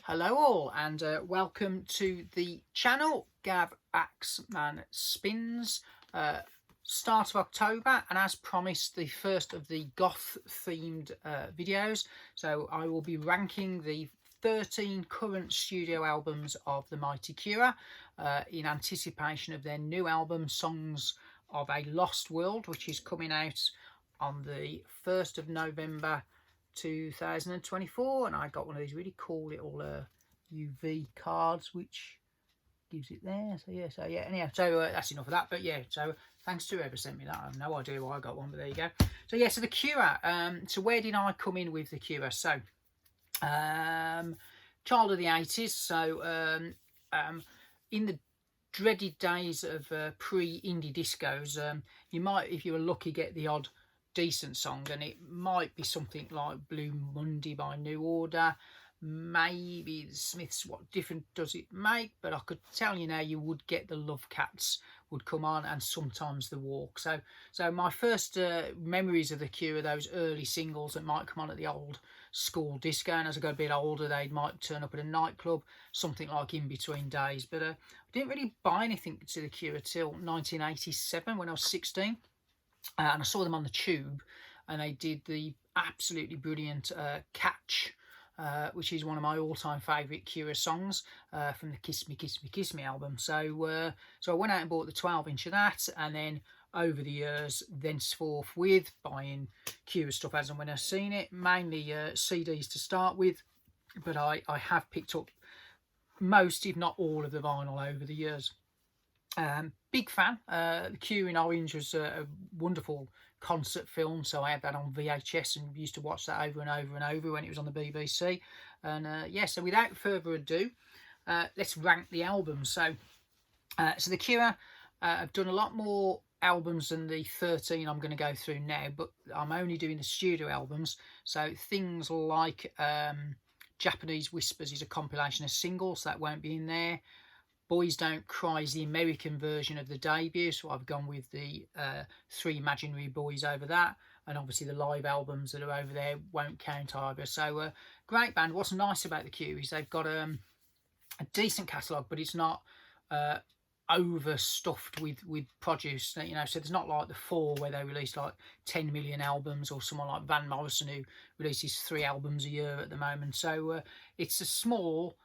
Hello all and welcome to the channel. Gav Axman Spins. Start of October, and as promised, the first of the goth themed videos. So I will be ranking the 13 current studio albums of the Mighty Cure in anticipation of their new album Songs of a Lost World, which is coming out on the 1st of November 2024. And I got one of these really cool little UV cards which gives it there. So yeah, anyhow, so that's enough of that. But yeah, so thanks to whoever sent me that. I have no idea why I got one, but there you go. So yeah, so the Cure. So where did I come in with the Cure? So child of the 80s. So in the dreaded days of pre-indie discos, you might, if you were lucky, get the odd decent song, and it might be something like Blue Monday by New Order, maybe the Smiths, What Difference Does It Make? But I could tell you now, you would get the Love Cats would come on, and sometimes The Walk. So my first memories of the Cure are those early singles that might come on at the old school disco, and as I got a bit older, they might turn up at a nightclub, something like In Between Days. But I didn't really buy anything to the Cure till 1987 when I was 16. And I saw them on the Tube, and they did the absolutely brilliant Catch, which is one of my all-time favourite Cure songs from the Kiss Me, Kiss Me, Kiss Me album. So I went out and bought the 12-inch of that, and then over the years, thenceforth, with buying Cure stuff as and when I've seen it, mainly CDs to start with, but I have picked up most, if not all, of the vinyl over the years. Big fan. The Cure in Orange was a wonderful concert film, so I had that on VHS and used to watch that over and over and over when it was on the BBC. And yeah, so without further ado, let's rank the albums. So the Cure have done a lot more albums than the 13 I'm going to go through now, but I'm only doing the studio albums. So things like Japanese Whispers is a compilation of singles, so that won't be in there. Boys Don't Cry is the American version of the debut, so I've gone with the Three Imaginary Boys over that, and obviously the live albums that are over there won't count either. So great band. What's nice about the Cure is they've got a decent catalogue, but it's not overstuffed with produce, you know. So there's not like the Four, where they release like 10 million albums, or someone like Van Morrison, who releases 3 albums a year at the moment. So it's a small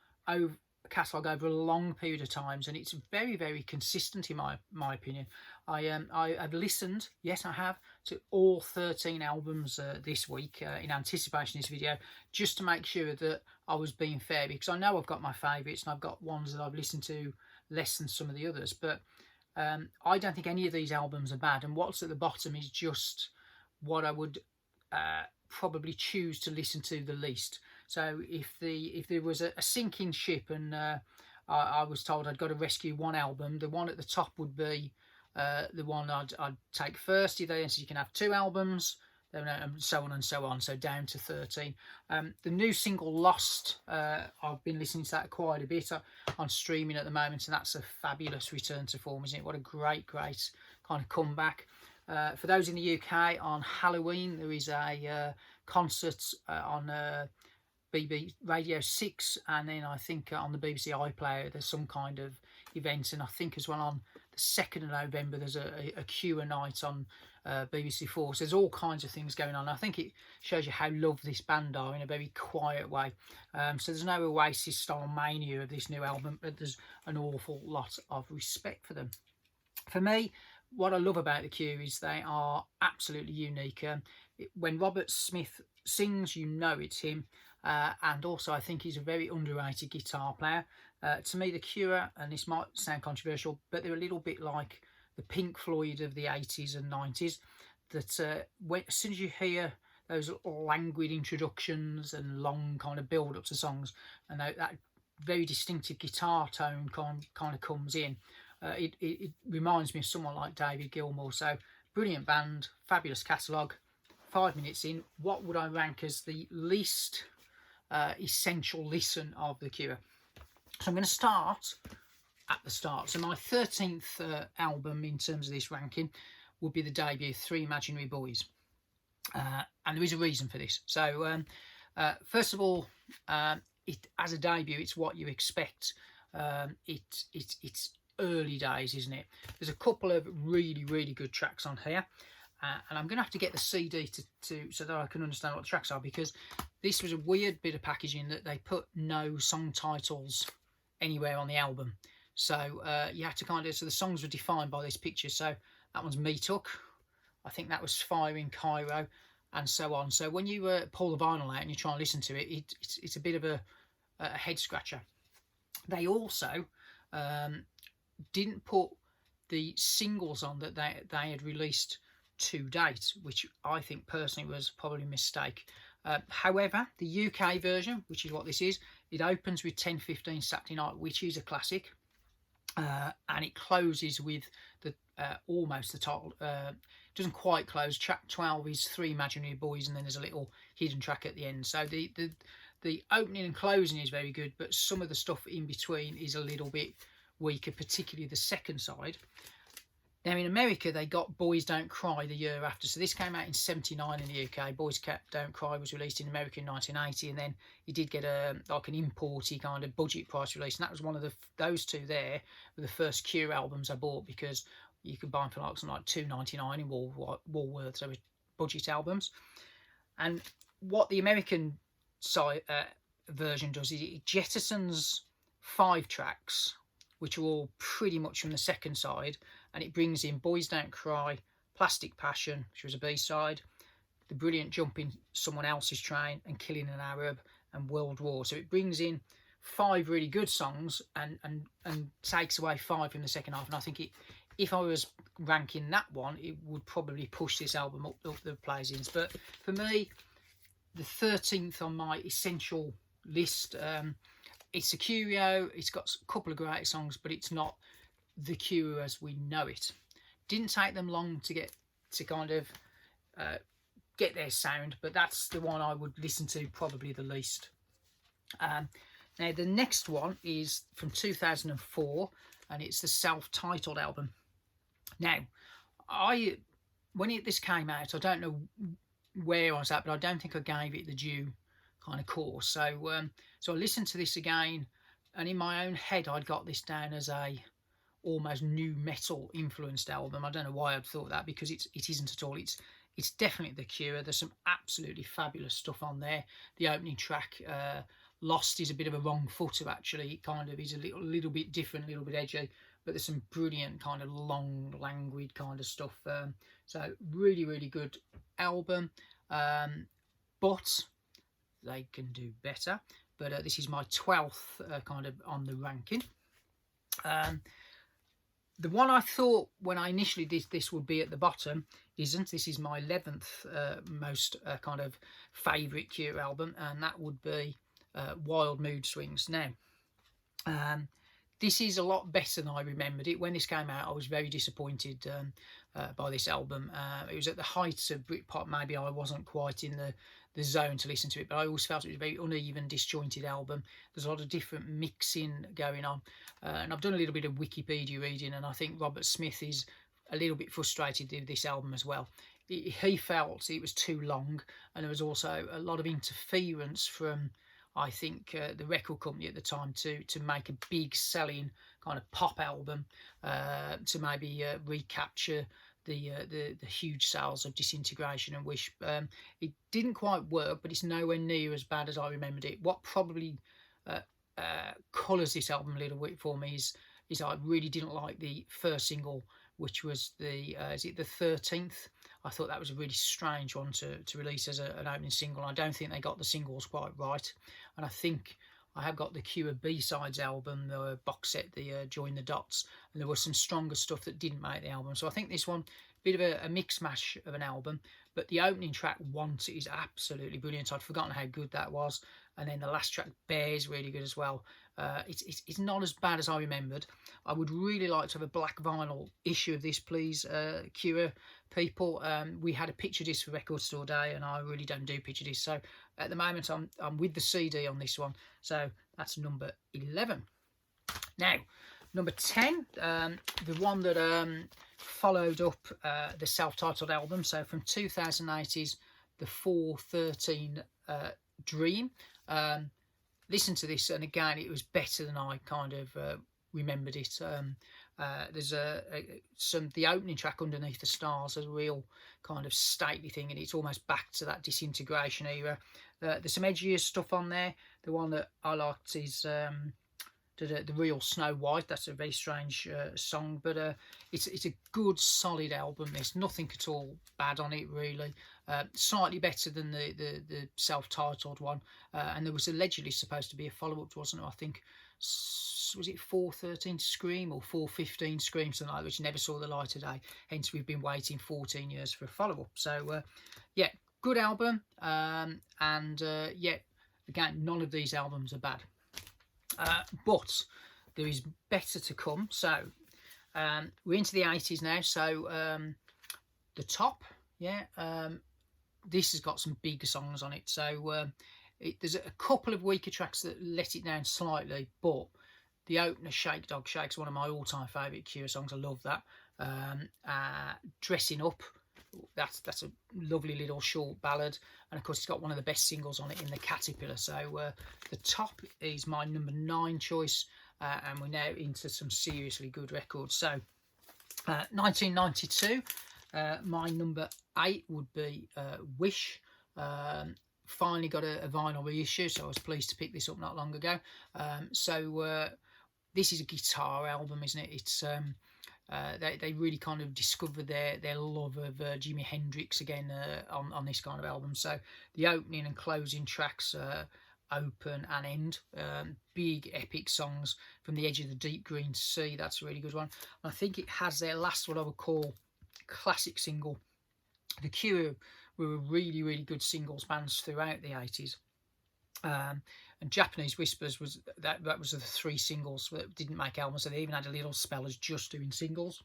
catalogue over a long period of times, and it's very, very consistent in my opinion. I've listened, yes I have, to all 13 albums this week in anticipation of this video, just to make sure that I was being fair, because I know I've got my favourites and I've got ones that I've listened to less than some of the others, but I don't think any of these albums are bad, and what's at the bottom is just what I would probably choose to listen to the least. So if there was a sinking ship, and I was told I'd got to rescue one album, the one at the top would be the one I'd take first. If they said you can have 2 albums, then so on and so on, so down to 13. The new single Lost, I've been listening to that quite a bit on streaming at the moment, and that's a fabulous return to form, isn't it? What a great kind of comeback. For those in the UK, on Halloween there is a concert on BBC Radio 6, and then I think on the BBC iPlayer there's some kind of event, and I think as well on the 2nd of November there's a Cure night on BBC 4. So there's all kinds of things going on. I think it shows you how loved this band are in a very quiet way. So there's no Oasis style mania of this new album, but there's an awful lot of respect for them. For me, what I love about the Cure is they are absolutely unique. When Robert Smith sings, you know it's him. And also I think he's a very underrated guitar player. To me, the Cure, and this might sound controversial, but they're a little bit like the Pink Floyd of the 80s and 90s, that as soon as you hear those languid introductions and long kind of build-up to songs, and that very distinctive guitar tone kind of comes in, it reminds me of someone like David Gilmour. So brilliant band, fabulous catalogue. 5 minutes in, what would I rank as the least essential listen of the Cure? So I'm going to start at the start. So my 13th album in terms of this ranking would be the debut Three Imaginary Boys, and there is a reason for this. So first of all, as a debut, it's what you expect. It's early days, isn't it? There's a couple of really good tracks on here, and I'm gonna have to get the CD to so that I can understand what the tracks are, because this was a weird bit of packaging that they put no song titles anywhere on the album. So you had to kind of, so the songs were defined by this picture. So that one's Me Took, I think that was Fire in Cairo, and so on. So when you pull the vinyl out and you try and listen to it, it's a bit of a head scratcher. They also didn't put the singles on that they had released to date, which I think personally was probably a mistake. However, the UK version, which is what this is, it opens with 10:15 Saturday Night, which is a classic, and it closes with the almost the title. Doesn't quite close. Track 12 is Three Imaginary Boys, and then there's a little hidden track at the end. So the opening and closing is very good, but some of the stuff in between is a little bit weaker, particularly the second side. Now in America, they got Boys Don't Cry the year after. So this came out in '79 in the UK. Boys Don't Cry was released in America in 1980, and then it did get like an importy kind of budget price release. And that was one of those two there were the first Cure albums I bought, because you could buy them for like something like $2.99 in Woolworths. They were budget albums. And what the American side version does is it jettisons 5 tracks, which are all pretty much from the second side, and it brings in Boys Don't Cry, Plastic Passion, which was a B-side, The Brilliant Jumping Someone Else's Train, and Killing an Arab, and World War. So it brings in 5 really good songs and takes away 5 from the second half. And I think if I was ranking that one, it would probably push this album up the placings. But for me, the 13th on my essential list, it's a Curio. It's got a couple of great songs, but it's not the Cure as we know it. Didn't take them long to get to kind of get their sound, but that's the one I would listen to probably the least. Now the next one is from 2004, and it's the self-titled album. Now, when this came out, I don't know where I was at, but I don't think I gave it the due kind of course. So so I listened to this again, and in my own head, I'd got this down as a almost new metal influenced album. I don't know why I'd thought that, because it isn't at all. It's definitely the Cure. There's some absolutely fabulous stuff on there. The opening track, Lost, is a bit of a wrong footer actually. It kind of is a little bit different, a little bit edgy, but there's some brilliant kind of long, languid kind of stuff. So really good album, but they can do better. But this is my 12th kind of on the ranking. The one I thought when I initially did this would be at the bottom isn't. This is my 11th most kind of favourite Cure album, and that would be Wild Mood Swings. Now, this is a lot better than I remembered it. When this came out, I was very disappointed by this album. It was at the height of Britpop. Maybe I wasn't quite in the zone to listen to it, but I always felt it was a very uneven, disjointed album. There's a lot of different mixing going on, and I've done a little bit of Wikipedia reading, and I think Robert Smith is a little bit frustrated with this album as well. He felt it was too long, and there was also a lot of interference from, I think, the record company at the time to make a big selling kind of pop album, to maybe recapture the huge sales of Disintegration and Wish. It didn't quite work, but it's nowhere near as bad as I remembered it. What probably colours this album a little bit for me is I really didn't like the first single, which was is it the 13th? I thought that was a really strange one to release as an opening single. I don't think they got the singles quite right, and I think I have got the Cure B-Sides album, the box set, the Join the Dots, and there was some stronger stuff that didn't make the album. So I think this one, a bit of a mix mash of an album, but the opening track, Want, is absolutely brilliant. I'd forgotten how good that was. And then the last track, Bear, is really good as well. It's not as bad as I remembered. I would really like to have a black vinyl issue of this, please, Cure people. We had a picture disc for Record Store Day, and I really don't do picture discs. So at the moment, I'm with the CD on this one. So that's number 11. Now, number 10, the one that followed up the self-titled album. So from 2008 is the 413 Dream. listened to this, and again, it was better than I kind of remembered it. There's the opening track, Underneath the Stars, a real kind of stately thing, and it's almost back to that Disintegration era. There's some edgier stuff on there. The one that I liked is the Real Snow White. That's a very strange song, but it's a good solid album. There's nothing at all bad on it, really. Slightly better than the self-titled one, and there was allegedly supposed to be a follow-up, wasn't it? I think, was it 413 Scream or 415 Scream, something like that, which never saw the light of day. Hence, we've been waiting 14 years for a follow-up. So, yeah, good album, and yeah, again, none of these albums are bad. But there is better to come. So we're into the 80s now. So The Top, yeah, this has got some bigger songs on it. So there's a couple of weaker tracks that let it down slightly, but the opener, Shake Dog Shake, is one of my all-time favourite Cure songs. I love that. Dressing Up, that's a lovely little short ballad, and of course it's got one of the best singles on it in The Caterpillar. So The Top is my number 9 choice, and we're now into some seriously good records. So 1992, my number 8 would be Wish. Finally got a vinyl reissue, so I was pleased to pick this up not long ago. This is a guitar album, isn't it? It's they really kind of discovered their love of Jimi Hendrix again on this kind of album. So the opening and closing tracks, Open and End, big epic songs. From the Edge of the Deep Green Sea, that's a really good one. And I think it has their last, what I would call, classic single. The Cure were really, really good singles bands throughout the 80s. And Japanese Whispers was that was the 3 singles that didn't make albums, so they even had a little spell as just doing singles.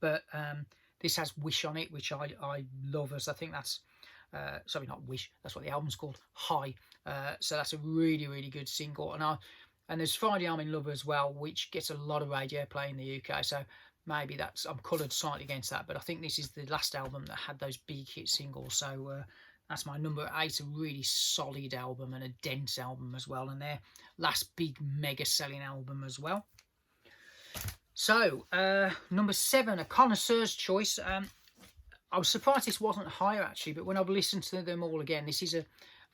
But this has Wish on it, which I love, as I think that's sorry, not Wish, that's what the album's called, High. So that's a really, really good single. And there's Friday I'm in Love as well, which gets a lot of radio play in the UK, so maybe I'm coloured slightly against that, but I think this is the last album that had those big hit singles. So that's my number 8, a really solid album and a dense album as well, and their last big mega selling album as well. So number 7, a connoisseur's choice. I was surprised this wasn't higher actually, but when I've listened to them all again, this is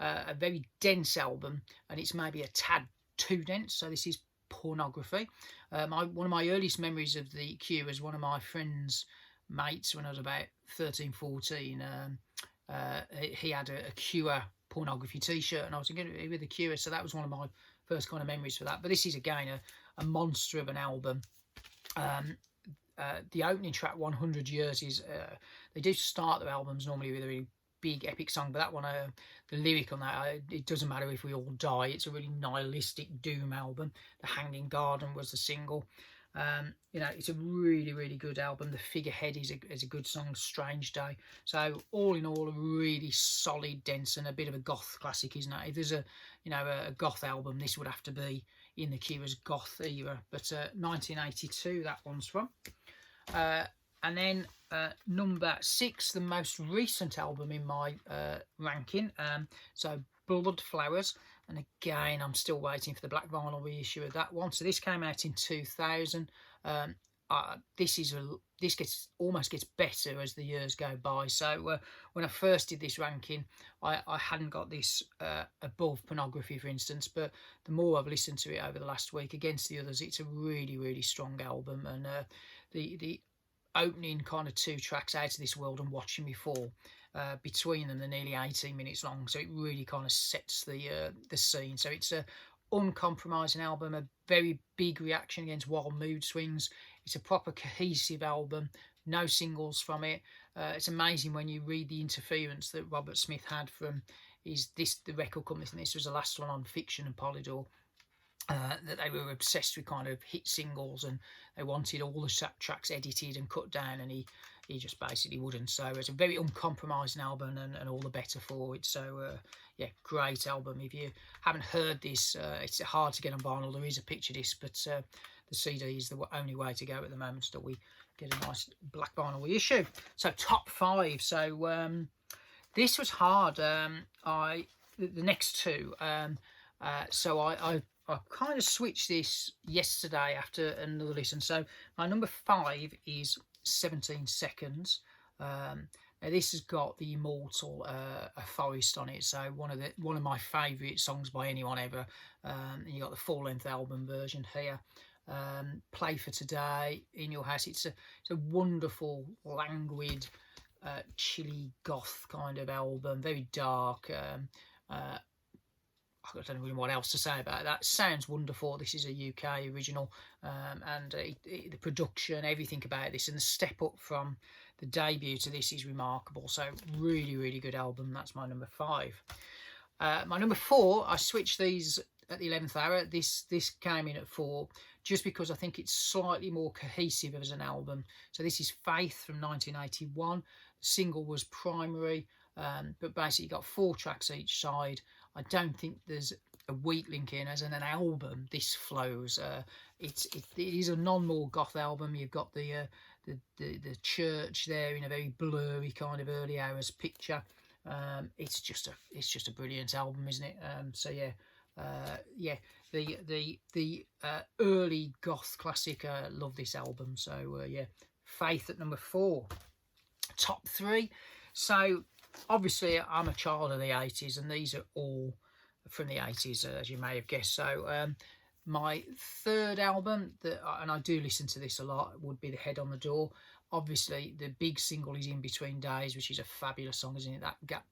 a very dense album, and it's maybe a tad too dense. So this is Pornography. One of my earliest memories of the Cure was one of my friend's mates when I was about 13, 14. He had a Cure Pornography t-shirt, and I was going to be with the Cure, so that was one of my first kind of memories for that. But this is again a monster of an album. The opening track, 100 Years, is they do start their albums normally with a really big epic song, but that one, the lyric on that, it doesn't matter if we all die. It's a really nihilistic doom album. The Hanging Garden was the single. It's a really, really good album. The Figurehead is a good song, Strange Day. So all in all, a really solid, dense, and a bit of a goth classic, isn't it? If there's a goth album, this would have to be in the Cure's goth era. But 1982, that one's from. And then number 6, the most recent album in my ranking. So Blood Flowers. And again, I'm still waiting for the black vinyl reissue of that one. So this came out in 2000. This almost gets better as the years go by. So when I first did this ranking, I hadn't got this above Pornography, for instance. But the more I've listened to it over the last week against the others, it's a really, really strong album. And the opening kind of 2 tracks, Out of This World and Watching Me Fall, between them, they're nearly 18 minutes long, so it really kind of sets the scene. So it's a uncompromising album, a very big reaction against Wild Mood Swings. It's a proper cohesive album, no singles from it. It's amazing when you read the interference that Robert Smith had from the record company, and this was the last one on Fiction and Polydor. That they were obsessed with kind of hit singles, and they wanted all the tracks edited and cut down, and he just basically wouldn't. So it's a very uncompromising album, and all the better for it. So yeah, great album. If you haven't heard this, it's hard to get on vinyl. There is a picture disc, but the CD is the only way to go at the moment, so that we get a nice black vinyl reissue. So top 5. So this was hard. The next 2. So I kind of switched this yesterday after another listen. So my number 5 is 17 Seconds. Now this has got the immortal A Forest on it, so one of my favourite songs by anyone ever. And you got the full length album version here. Play for Today, In Your House. It's a wonderful, languid, chilly goth kind of album, very dark. I don't know really what else to say about that. Sounds wonderful. This is a UK original, and the production, everything about this, and the step up from the debut to this is remarkable. So really, really good album. That's my number 5. My number 4, I switched these at the 11th hour. This came in at 4 just because I think it's slightly more cohesive as an album. So this is Faith from 1981. The single was Primary, but basically got 4 tracks each side. I don't think there's a weak link in. As in an album, this flows. It is a non-more goth album. You've got the church there in a very blurry kind of early hours picture. It's just a brilliant album, isn't it? So yeah, the early goth classic. Love this album. So yeah, Faith at number 4. Top 3. So obviously I'm a child of the 80s, and these are all from the 80s, as you may have guessed. So my 3rd album, and I do listen to this a lot, would be The Head on the Door. Obviously the big single is In Between Days, which is a fabulous song, isn't it? That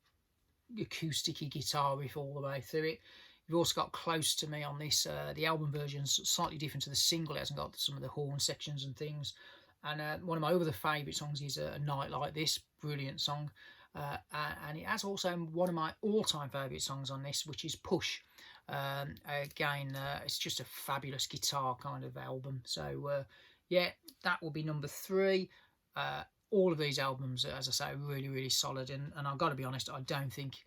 acoustic-y guitar riff all the way through it. You've also got Close to Me on this. The album version's slightly different to the single. It hasn't got some of the horn sections and things. And one of my other favourite songs is A Night Like This. Brilliant song. And it has also one of my all-time favourite songs on this, which is Push. Again, it's just a fabulous guitar kind of album. So yeah, that will be number 3. All of these albums, as I say, are really, really solid. And I've got to be honest, I don't think,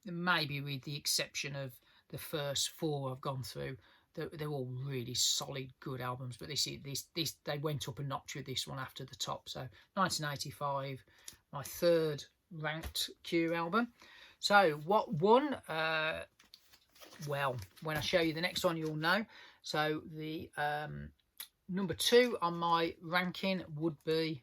maybe with the exception of the first 4 I've gone through, they're all really solid, good albums. But this they went up a notch with this one after the top. So 1985, my 3rd ranked Cure album. So what won? Well, when I show you the next one, you'll know. So the number 2 on my ranking would be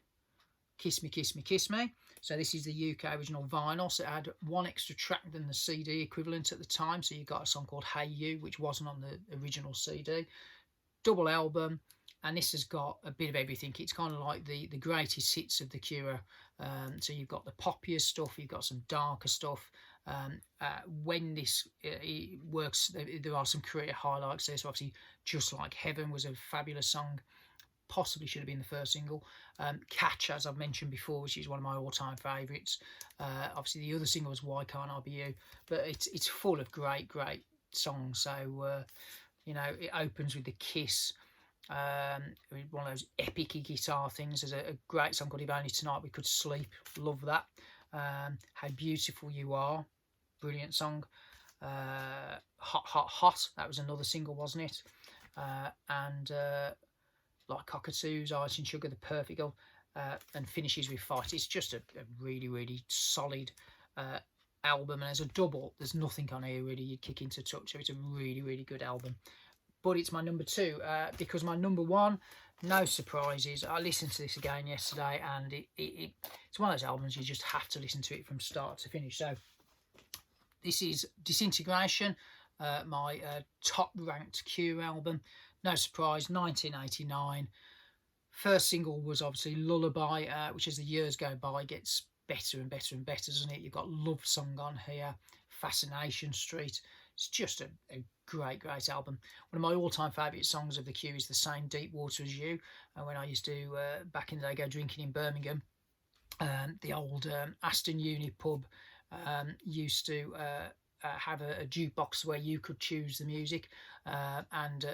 Kiss Me, Kiss Me, Kiss Me. So this is the UK original vinyl. So it had 1 extra track than the CD equivalent at the time. So you got a song called Hey You, which wasn't on the original CD. Double album. And this has got a bit of everything. It's kind of like the greatest hits of The Cure. So you've got the poppier stuff, you've got some darker stuff. When this works, there are some career highlights there. So obviously, Just Like Heaven was a fabulous song. Possibly should have been the first single. Catch, as I've mentioned before, which is one of my all-time favourites. Obviously, the other single was Why Can't I Be You? But it's full of great songs. So, you know, it opens with the Kiss. One of those epic guitar things. There's a great song called If Only Tonight We Could Sleep. Love that. How Beautiful You Are. Brilliant song. Hot, Hot, Hot. That was another single, wasn't it? And Like Cockatoos, Ice and Sugar, The Perfect Girl, and finishes with Fight. It's just a really, really solid album. And as a double, there's nothing on here really you'd kick into touch. So it's a really, really good album. But it's my number 2 because my number 1, no surprises. I listened to this again yesterday, and it's one of those albums you just have to listen to it from start to finish. So this is Disintegration, my top ranked Cure album. No surprise, 1989. First single was obviously Lullaby, which as the years go by gets better and better and better, doesn't it? You've got Love Song on here, Fascination Street. It's just a great album. One of my all-time favourite songs of The Cure is The Same Deep Water As You. And when I used to, back in the day, go drinking in Birmingham, the old Aston Uni pub used to have a jukebox where you could choose the music. And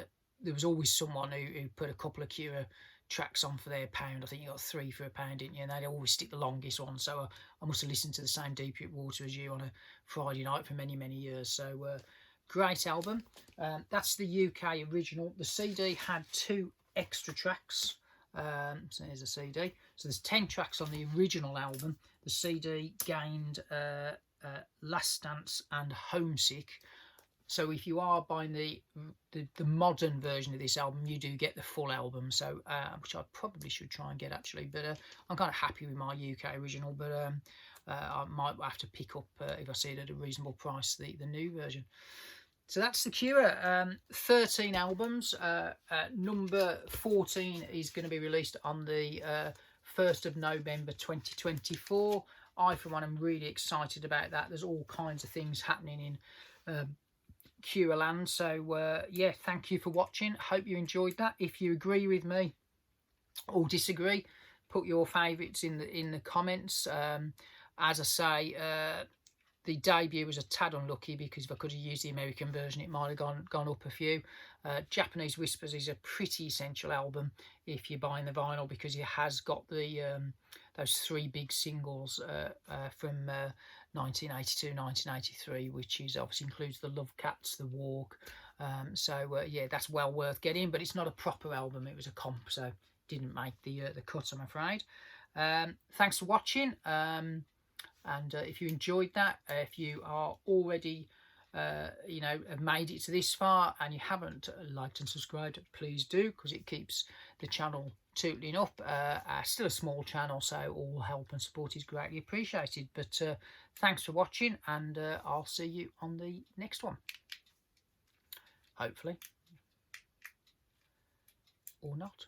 there was always someone who put a couple of Cure tracks on for their £1. I think you got 3 for £1, didn't you? And they'd always stick the longest one. So I must have listened to The Same Deep Water As You on a Friday night for many years. So great album. That's the UK original. The CD had 2 extra tracks. So here's a CD. So there's 10 tracks on the original album. The CD gained Last Dance and Homesick. So if you are buying the modern version of this album, you do get the full album. So which I probably should try and get actually, but I'm kind of happy with my UK original. But I might have to pick up if I see it at a reasonable price the new version. So that's The Cure. 13 albums. Number 14 is going to be released on the 1st of November 2024. I, for one, am really excited about that. There's all kinds of things happening in Cure land. So yeah, thank you for watching. Hope you enjoyed that. If you agree with me or disagree, put your favourites in the comments. As I say, the debut was a tad unlucky because if I could have used the American version, it might have gone up a few. Japanese Whispers is a pretty essential album if you're buying the vinyl, because it has got the those 3 big singles from 1982, 1983, which is obviously includes the Love Cats, The Walk. So yeah, that's well worth getting, but it's not a proper album. It was a comp, so didn't make the cut, I'm afraid. Thanks for watching. And if you enjoyed that, if you are already, you know, have made it to this far and you haven't liked and subscribed, please do, because it keeps the channel tootling up. Still a small channel, so all help and support is greatly appreciated. But thanks for watching, and I'll see you on the next one. Hopefully. Or not.